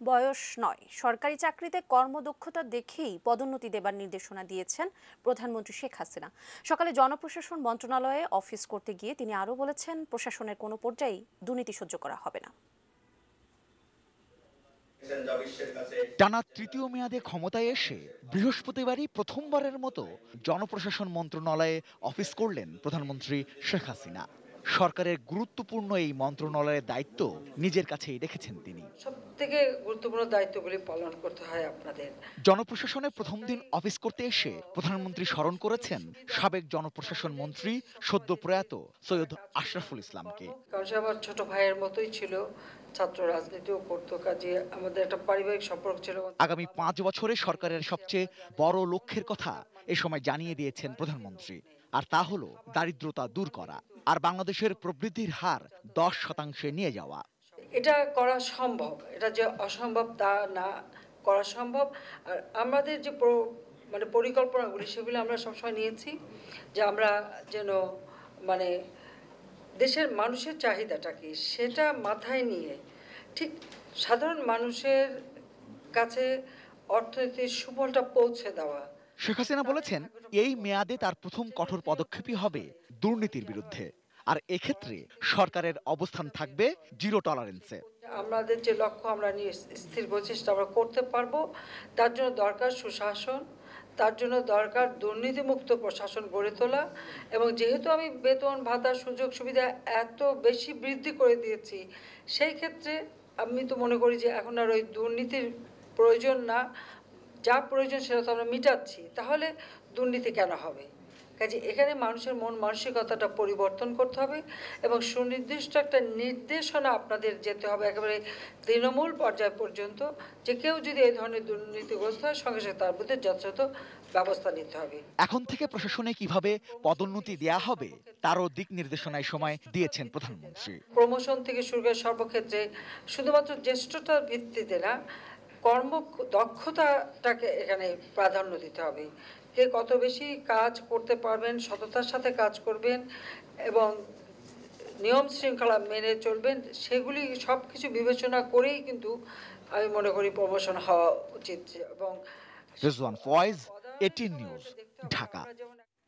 বয়স নয়, সরকারি চাকরিতে কর্মদক্ষতা দেখেই পদোন্নতি দেবার নির্দেশনা দিয়েছেন প্রধানমন্ত্রী শেখ হাসিনা। সকালে জনপ্রশাসন মন্ত্রণালয়ে অফিস করতে গিয়ে তিনি আরও বলেছেন, প্রশাসনের কোনো পর্যায়েই দুর্নীতি সহ্য করা হবে না। টানা তৃতীয় মেয়াদে ক্ষমতায় এসে বৃহস্পতিবারই প্রথমবারের মতো জনপ্রশাসন মন্ত্রণালয়ে অফিস করলেন প্রধানমন্ত্রী শেখ হাসিনা। সরকারের গুরুত্বপূর্ণ এই মন্ত্রণালয়ের দায়িত্ব নিজের কাছেই রেখেছেন তিনি। সবথেকে গুরুত্বপূর্ণ দায়িত্বগুলি পালন করতে হয় আপনাদের। জনপ্রশাসনে প্রথম দিন অফিস করতে এসে প্রধানমন্ত্রী স্মরণ করেছেন সাবেক জনপ্রশাসন মন্ত্রী সদ্য প্রয়াত সৈয়দ আশরাফুল ইসলামকে। কারণ সে আমার ছোট ভাইয়ের মতোই ছিল, ছাত্র রাজনীতিও করতো, কাজে আমাদের একটা পারিবারিক সম্পর্ক ছিল। আগামী 5 বছরে সরকারের সবচেয়ে বড় লক্ষ্যের কথা এ সময় জানিয়ে দিয়েছেন প্রধানমন্ত্রী, আর তা হলো দারিদ্রতা দূর করা আর বাংলাদেশের প্রবৃদ্ধির হার 10% নিয়ে যাওয়া। এটা করা সম্ভব, এটা যে অসম্ভব তা না, করা সম্ভব। আর আমাদের যে পরিকল্পনাগুলি সেগুলি আমরা সবসময় নিয়েছি যে আমরা যেন দেশের মানুষের চাহিদাটা কি সেটা মাথায় নিয়ে ঠিক সাধারণ মানুষের কাছে অর্থনীতির সুফলটা পৌঁছে দেওয়া। শেখ হাসিনা বলেছেন, এই মেয়াদে তার প্রথম কঠোর পদক্ষেপই হবে দুর্নীতির বিরুদ্ধে, আর এক্ষেত্রে সরকারের অবস্থান থাকবে জিরো টলারেন্সে। আমাদের যে লক্ষ্য আমরা নিয়ে স্থির করছি সেটা আমরা করতে পারবো। তার জন্য দরকার সুশাসন, তার জন্য দরকার দুর্নীতিমুক্ত প্রশাসন গড়ে তোলা। এবং যেহেতু আমি বেতন ভাতা সুযোগ সুবিধা এত বেশি বৃদ্ধি করে দিয়েছি, সেই ক্ষেত্রে আমি তো মনে করি যে এখন আর ওই দুর্নীতির প্রয়োজন না, যা প্রয়োজন সেটা তো আমরা মিটাচ্ছি, তাহলে দুর্নীতি কেন হবে? কাজে এখানে মানুষের মন মানসিকতাটা পরিবর্তন করতে হবে এবং সুনির্দিষ্ট একটা নির্দেশনা আপনাদের যেতে হবে একেবারে তৃণমূল পর্যায় পর্যন্ত, যে কেউ যদি এই ধরনের দুর্নীতিগ্রস্ত হয় সঙ্গে সঙ্গে তার প্রতি যথাযথ ব্যবস্থা নিতে হবে। এখন থেকে প্রশাসনে কিভাবে পদোন্নতি দেয়া হবে তারও দিক নির্দেশনায় সময় দিয়েছেন প্রধানমন্ত্রী। প্রমোশন থেকে শুরু করে সর্বক্ষেত্রে শুধুমাত্র জ্যেষ্ঠতার ভিত্তিতে না, কর্মদক্ষতাটাকে এখানে প্রাধান্য দিতে হবে। কে কত বেশি কাজ করতে পারবেন, সততার সাথে কাজ করবেন এবং নিয়ম শৃঙ্খলা মেনে চলবেন, সেগুলি সব কিছু বিবেচনা করেই কিন্তু আমি মনে করি প্রমোশন হওয়া উচিত। এবং রিজওয়ান ফয়েজ, 18 নিউজ, ঢাকা।